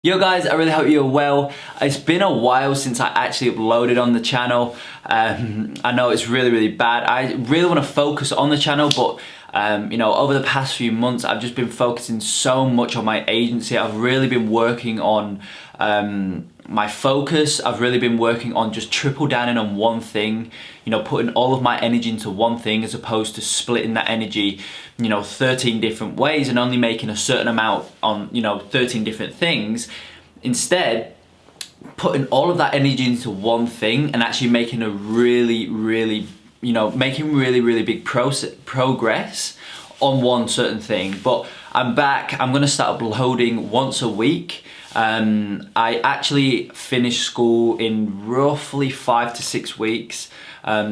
Yo guys, I really hope you're well. It's been a while since I actually uploaded on the channel. I know it's really bad. I really want to focus on the channel, but you know, over the past few months I've just been focusing so much on my agency. I've really been working on my focus. I've really been working on just triple downing on one thing, you know, putting all of my energy into one thing as opposed to splitting that energy, you know, 13 different ways and only making a certain amount on, you know, 13 different things. Instead, putting all of that energy into one thing and actually making a really big progress on one certain thing. But I'm back. I'm gonna start uploading once a week. I actually finished school in roughly 5 to 6 weeks.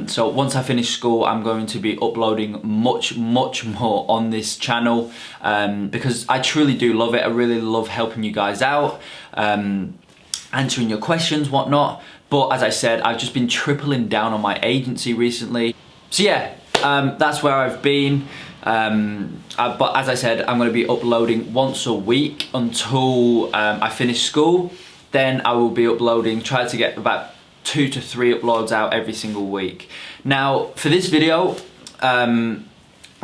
So once I finish school, I'm going to be uploading much more on this channel because I truly do love it. I really love helping you guys out, answering your questions, whatnot. But as I said, I've just been tripling down on my agency recently. So yeah, that's where I've been. But as I said, I'm going to be uploading once a week until I finish school. Then I will be uploading, try to get about 2 to 3 uploads out every single week. Now for this video, I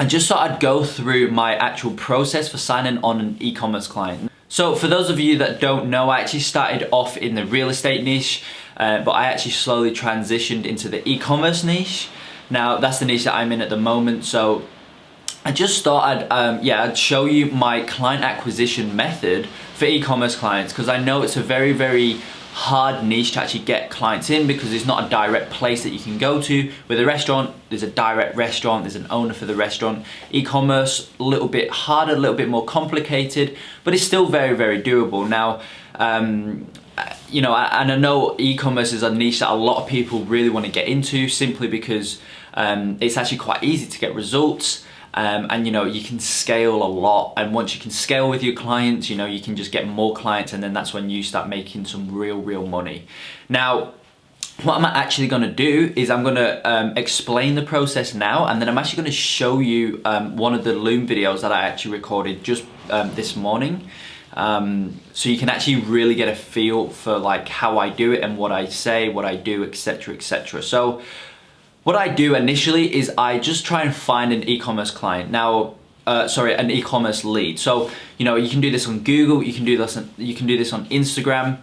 just thought I'd go through my actual process for signing on an e-commerce client. So for those of you that don't know, I actually started off in the real estate niche, but I actually slowly transitioned into the e-commerce niche. Now that's the niche that I'm in at the moment. So I just thought I'd show you my client acquisition method for e-commerce clients, because I know it's a very hard niche to actually get clients in, because there's not a direct place that you can go to. With a restaurant, there's a direct restaurant, there's an owner for the restaurant. E-commerce, a little bit harder, a little bit more complicated, but it's still very doable. Now, you know, and I know e-commerce is a niche that a lot of people really want to get into, simply because it's actually quite easy to get results. And you know, you can scale a lot, and once you can scale with your clients, you know, you can just get more clients, and then that's when you start making some real money. Now, what I'm actually going to do is I'm going to explain the process now, and then I'm actually going to show you one of the Loom videos that I actually recorded just this morning, so you can actually really get a feel for like how I do it and what I say, what I do, etc. So what I do initially is I just try and find an e-commerce client. Now, an e-commerce lead. So, you know, you can do this on Google, you can do this on Instagram,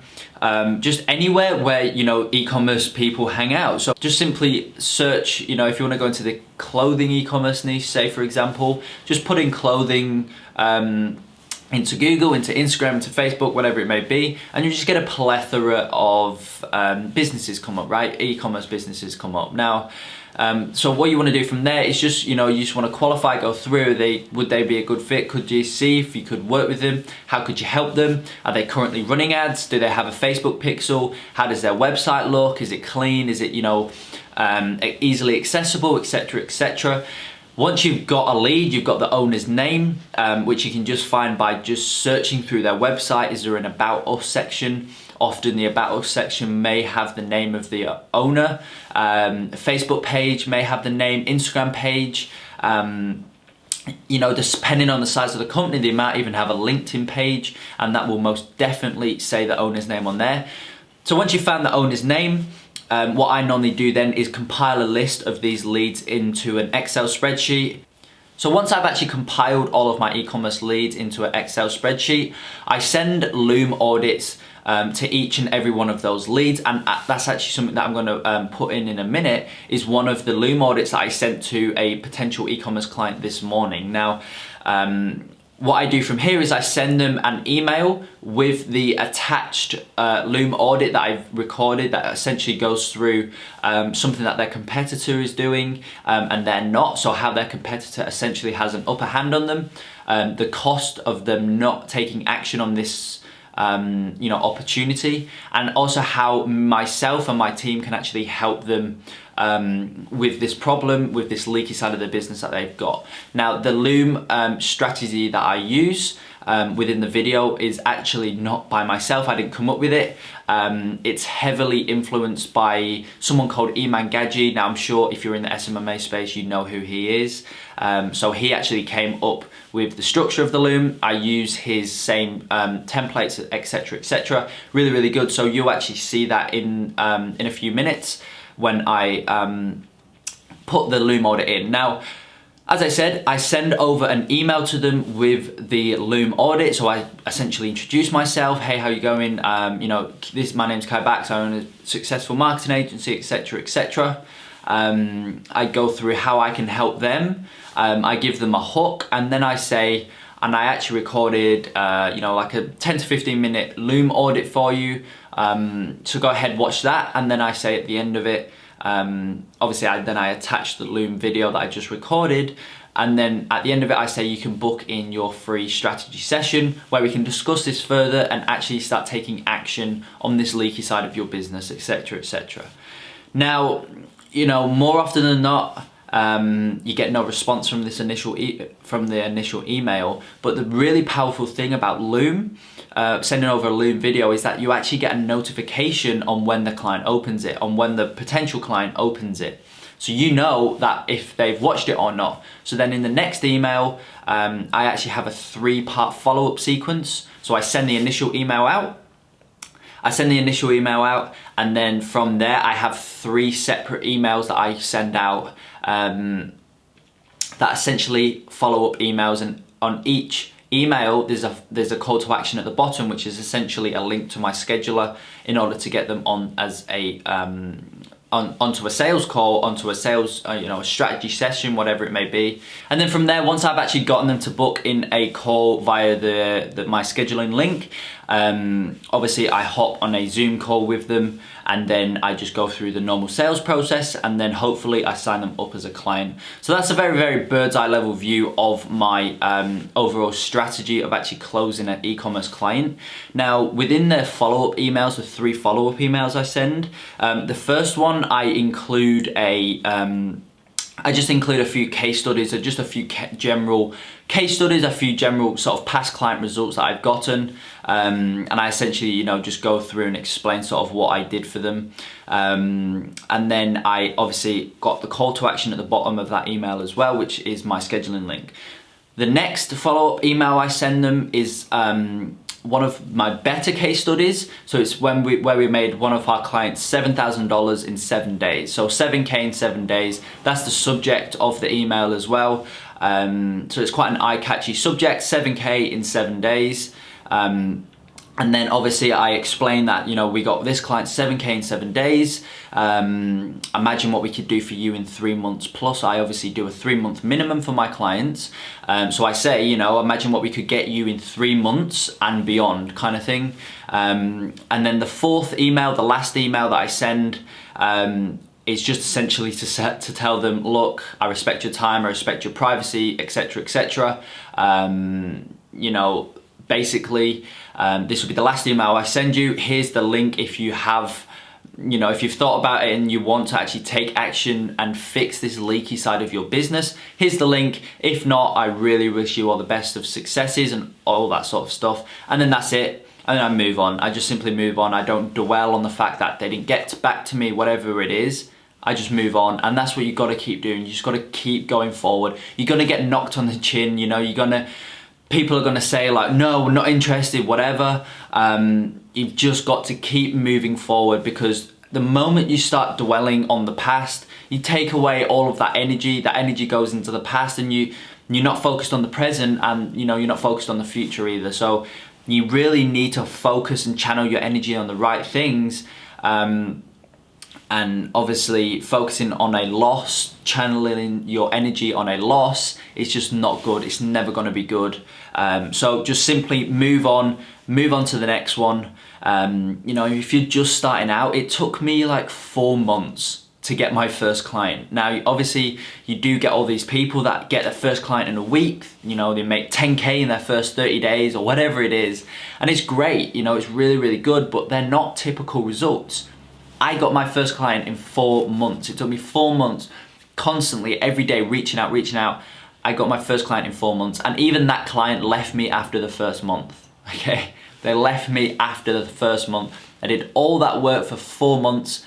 just anywhere where, you know, e-commerce people hang out. So just simply search, you know, if you want to go into the clothing e-commerce niche, say for example, just put in clothing into Google, into Instagram, into Facebook, whatever it may be, and you just get a plethora of businesses come up, right? E-commerce businesses come up. Now, so what you want to do from there is just, you know, you just want to qualify, go through, would they be a good fit? Could you see if you could work with them? How could you help them? Are they currently running ads? Do they have a Facebook pixel? How does their website look? Is it clean? Is it, you know, easily accessible, etc. Once you've got a lead, you've got the owner's name, which you can just find by just searching through their website. Is there an About Us section? Often the About Us section may have the name of the owner. Facebook page may have the name, Instagram page. You know, depending on the size of the company, they might even have a LinkedIn page, and that will most definitely say the owner's name on there. So once you've found the owner's name, what I normally do then is compile a list of these leads into an Excel spreadsheet. So once I've actually compiled all of my e-commerce leads into an Excel spreadsheet, I send Loom audits to each and every one of those leads, and that's actually something that I'm going to put in a minute, is one of the Loom audits that I sent to a potential e-commerce client this morning. Now, what I do from here is I send them an email with the attached Loom audit that I've recorded, that essentially goes through something that their competitor is doing and they're not. So how their competitor essentially has an upper hand on them, the cost of them not taking action on this you know, opportunity, and also how myself and my team can actually help them with this problem, with this leaky side of the business that they've got. Now, the Loom strategy that I use within the video is actually not by myself. I didn't come up with it. It's heavily influenced by someone called Iman Gadji. Now I'm sure if you're in the SMMA space, you know who he is. So he actually came up with the structure of the loom. I use his same templates, etc, etc. Really, really good. So you'll actually see that in a few minutes when I put the loom order in. Now, as I said, I send over an email to them with the loom audit. So I essentially introduce myself. Hey, how you going? You know, my name's Kai Bax. I own a successful marketing agency, etc, etc. I go through how I can help them. I give them a hook, and then I say, and I actually recorded, you know, like a 10 to 15 minute loom audit for you. So go ahead, watch that. And then I say at the end of it, obviously I attach the loom video that I just recorded. And then at the end of it, I say you can book in your free strategy session where we can discuss this further and actually start taking action on this leaky side of your business, etc, etc. Now, you know, more often than not, you get no response from this initial email. But the really powerful thing about Loom, sending over a Loom video, is that you actually get a notification on when the client opens it, on when the potential client opens it. So you know that if they've watched it or not. So then in the next email, I actually have a 3-part follow-up sequence. So I send the initial email out. And then from there I have 3 separate emails that I send out that essentially follow-up emails, and on each email there's a call to action at the bottom, which is essentially a link to my scheduler in order to get them on as a onto a sales call, onto a sales, you know, a strategy session, whatever it may be. And then from there, once I've actually gotten them to book in a call via my scheduling link, obviously I hop on a Zoom call with them, and then I just go through the normal sales process, and then hopefully I sign them up as a client. So that's a very, very bird's eye level view of my overall strategy of actually closing an e-commerce client. Now, within the follow-up emails, the 3 follow-up emails I send, the first one I include I just include a few case studies, or just a few general case studies, a few general sort of past client results that I've gotten. And I essentially, you know, just go through and explain sort of what I did for them. And then I obviously got the call to action at the bottom of that email as well, which is my scheduling link. The next follow-up email I send them is one of my better case studies. So it's where we made one of our clients $7,000 in 7 days. So 7K in 7 days. That's the subject of the email as well. So it's quite an eye-catchy subject, 7K in 7 days. And then obviously I explained that, you know, we got this client 7K in 7 days. Imagine what we could do for you in 3 months plus. I obviously do a 3-month minimum for my clients. So I say, you know, imagine what we could get you in 3 months and beyond, kind of thing. And then the 4th email, the last email that I send, is just essentially to tell them, look, I respect your time, I respect your privacy, etc, etc. You know, basically, this will be the last email I send you. Here's the link if you have, you know, if you've thought about it and you want to actually take action and fix this leaky side of your business. Here's the link. If not, I really wish you all the best of successes and all that sort of stuff. And then that's it. And then I move on. I just simply move on. I don't dwell on the fact that they didn't get back to me, whatever it is. I just move on, and that's what you got to keep doing. You just got to keep going forward. You're gonna get knocked on the chin, you know. People are gonna say like, no, we're not interested, whatever. You've just got to keep moving forward, because the moment you start dwelling on the past, you take away all of that energy. That energy goes into the past, and you're not focused on the present, and you know, you're not focused on the future either. So you really need to focus and channel your energy on the right things. And obviously focusing on a loss, channeling your energy on a loss, it's just not good. It's never gonna be good. So just simply move on to the next one. You know, if you're just starting out, it took me like 4 months to get my first client. Now, obviously you do get all these people that get their first client in a week, you know, they make 10K in their first 30 days or whatever it is. And it's great, you know, it's really, really good, but they're not typical results. I got my first client in 4 months. It took me 4 months, constantly, every day, reaching out. I got my first client in 4 months, and even that client left me after the first month, okay? They left me after the first month. I did all that work for 4 months,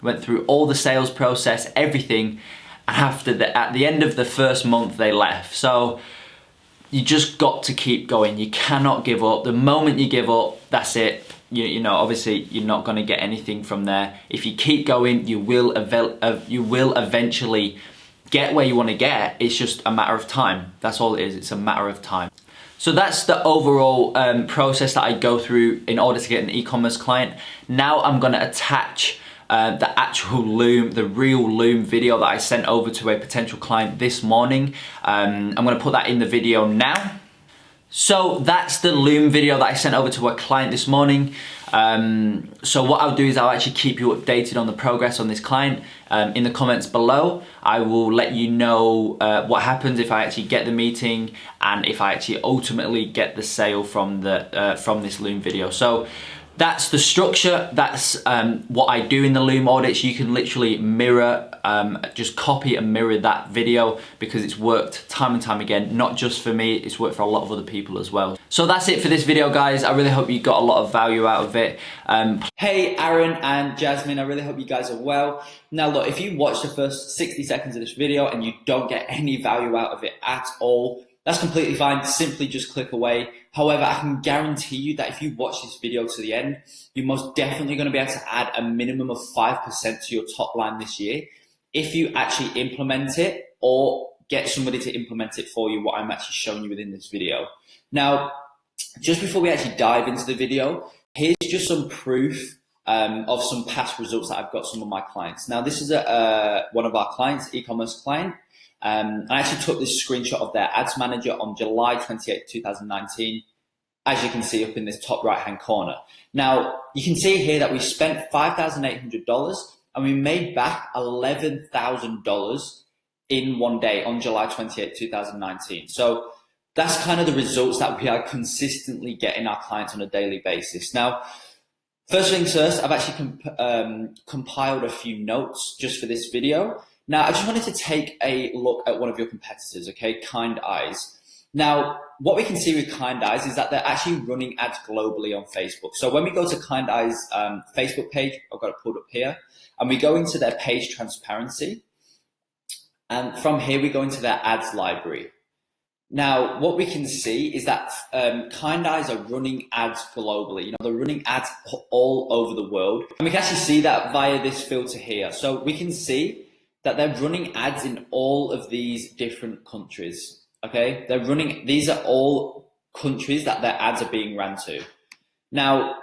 went through all the sales process, everything, and at the end of the first month, they left. So you just got to keep going. You cannot give up. The moment you give up, that's it. You know, obviously you're not going to get anything from there. If you keep going, you will eventually get where you want to get. It's just a matter of time. That's all it is. It's a matter of time. So that's the overall process that I go through in order to get an e-commerce client. Now I'm going to attach the actual loom, the real loom video that I sent over to a potential client this morning. I'm going to put that in the video now. So that's the loom video that I sent over to a client this morning. So what I'll do is I'll actually keep you updated on the progress on this client. In the comments below, I will let you know what happens if I actually get the meeting and if I actually ultimately get the sale from this loom video. So that's the structure. That's what I do in the loom audits. You can literally mirror, just copy and mirror that video because it's worked time and time again. Not just for me, it's worked for a lot of other people as well. So that's it for this video, guys. I really hope you got a lot of value out of it. Hey, Aaron and Jasmine, I really hope you guys are well. Now look, if you watch the first 60 seconds of this video and you don't get any value out of it at all, that's completely fine. Simply just click away. However, I can guarantee you that if you watch this video to the end, you're most definitely going to be able to add a minimum of 5% to your top line this year if you actually implement it or get somebody to implement it for you, what I'm actually showing you within this video. Now, just before we actually dive into the video, here's just some proof of some past results that I've got some of my clients. Now, this is one of our clients, e-commerce client. I actually took this screenshot of their ads manager on July 28, 2019, as you can see up in this top right-hand corner. Now, you can see here that we spent $5,800 and we made back $11,000 in one day on July 28, 2019. So that's kind of the results that we are consistently getting our clients on a daily basis. Now, first things first, I've actually compiled a few notes just for this video. Now, I just wanted to take a look at one of your competitors, okay, Kind Eyes. Now, what we can see with Kind Eyes is that they're actually running ads globally on Facebook. So when we go to Kind Eyes' Facebook page, I've got it pulled up here, and we go into their page transparency, and from here we go into their ads library. Now, what we can see is that Kind Eyes are running ads globally. You know, they're running ads all over the world, and we can actually see that via this filter here. So we can see that they're running ads in all of these different countries, okay? These are all countries that their ads are being ran to. Now,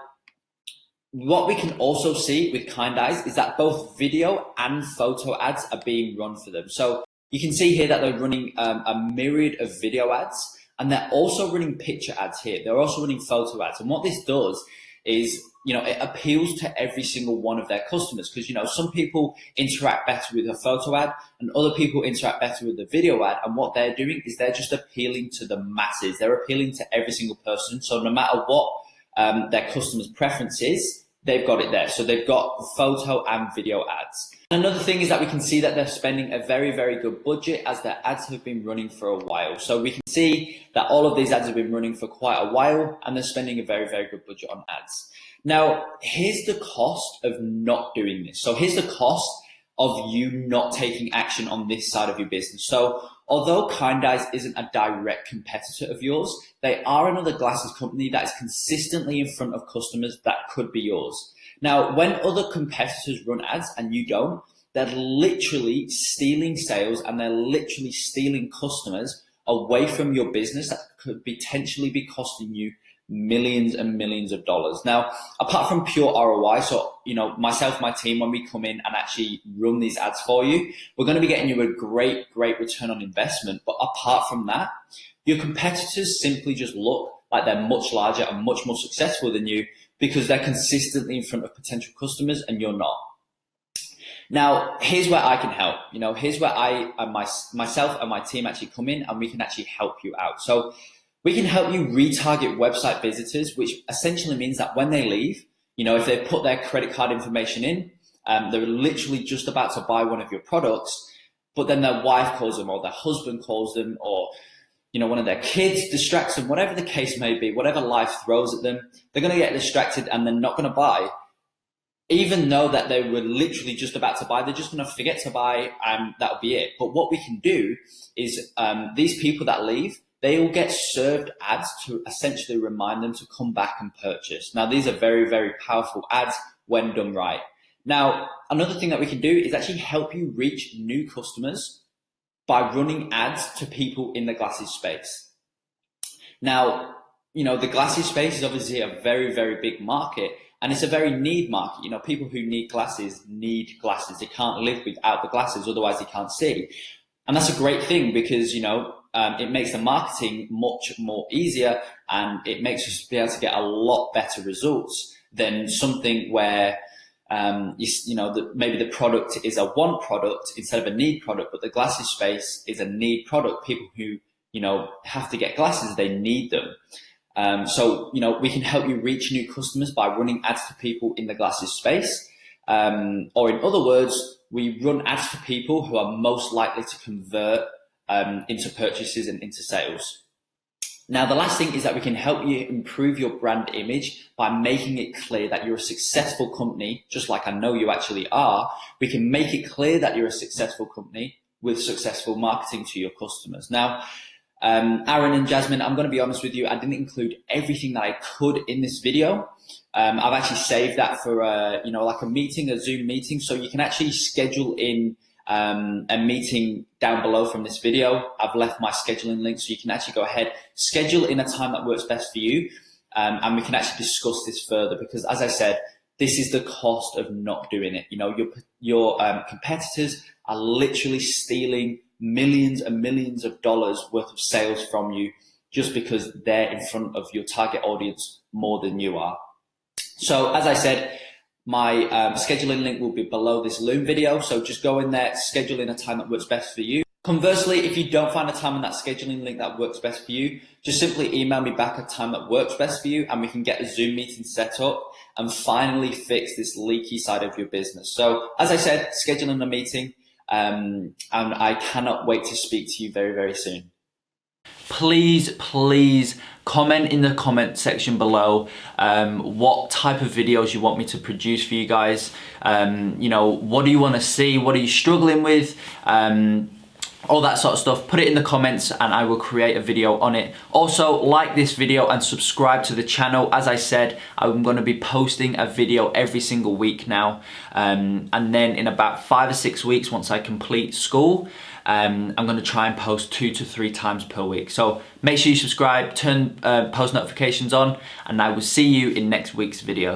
what we can also see with Kind Eyes is that both video and photo ads are being run for them. So you can see here that they're running a myriad of video ads, and they're also running picture ads here. They're also running photo ads. And what this does is, you know, it appeals to every single one of their customers because, you know, some people interact better with a photo ad and other people interact better with the video ad. And what they're doing is they're just appealing to the masses. They're appealing to every single person. So no matter what their customer's preference is, they've got it there. So they've got photo and video ads. Another thing is that we can see that they're spending a very, very good budget as their ads have been running for a while. So we can see that all of these ads have been running for quite a while and they're spending a very, very good budget on ads. Now, here's the cost of not doing this. So here's the cost of you not taking action on this side of your business. So although Kind Eyes isn't a direct competitor of yours, they are another glasses company that is consistently in front of customers that could be yours. Now, when other competitors run ads and you don't, they're literally stealing sales and they're literally stealing customers away from your business that could potentially be costing you millions and millions of dollars. Now, apart from pure ROI, so, you know, myself, my team, when we come in and actually run these ads for you, we're going to be getting you a great return on investment. But apart from that, your competitors simply just look like they're much larger and much more successful than you because they're consistently in front of potential customers and you're not. Now, here's where I can help. You know, here's where myself and my team actually come in and we can actually help you out. So we can help you retarget website visitors, which essentially means that when they leave, you know, if they put their credit card information in, they're literally just about to buy one of your products. but then their wife calls them, or their husband calls them, or one of their kids distracts them, whatever the case may be, whatever life throws at them, they're going to get distracted and they're not going to buy. Even though that they were literally just about to buy, they're just going to forget to buy, and that'll be it. But what we can do is these people that leave, they will get served ads to essentially remind them to come back and purchase. Now, these are very, very powerful ads when done right. Now, another thing that we can do is actually help you reach new customers by running ads to people in the glasses space. Now, the glasses space is obviously a very, very big market, and it's a very need market. People who need glasses need glasses. They can't live without the glasses, otherwise they can't see. And that's a great thing because, it makes the marketing much more easier, and it makes us be able to get a lot better results than something where maybe the product is a want product instead of a need product, but the glasses space is a need product. People who, have to get glasses, they need them. So we can help you reach new customers by running ads to people in the glasses space. Or in other words, we run ads to people who are most likely to convert into purchases and into sales. Now, the last thing is that we can help you improve your brand image by making it clear that you're a successful company, just like I know you actually are. We can make it clear that you're a successful company with successful marketing to your customers. Now, Aaron and Jasmine, I'm going to be honest with you, I didn't include everything that I could in this video. I've actually saved that for like a meeting, a Zoom meeting, so you can actually schedule in a meeting down below from this video. I've left my scheduling link, so you can actually go ahead, schedule in a time that works best for you, and we can actually discuss this further, because as I said, this is the cost of not doing it. Your competitors are literally stealing millions and millions of dollars worth of sales from you just because they're in front of your target audience more than you are. So as I said, my scheduling link will be below this Loom video. So just go in there, schedule in a time that works best for you. Conversely, if you don't find a time in that scheduling link that works best for you, just simply email me back a time that works best for you, and we can get a Zoom meeting set up and finally fix this leaky side of your business. So as I said, scheduling a meeting, and I cannot wait to speak to you very, very soon. Please comment in the comment section below what type of videos you want me to produce for you guys. What do you want to see? What are you struggling with? All that sort of stuff. Put it in the comments and I will create a video on it. Also, like this video and subscribe to the channel. As I said, I'm going to be posting a video every single week now, and then in about 5 or 6 weeks, once I complete school, I'm going to try and post 2 to 3 times per week. So make sure you subscribe, turn post notifications on, and I will see you in next week's video.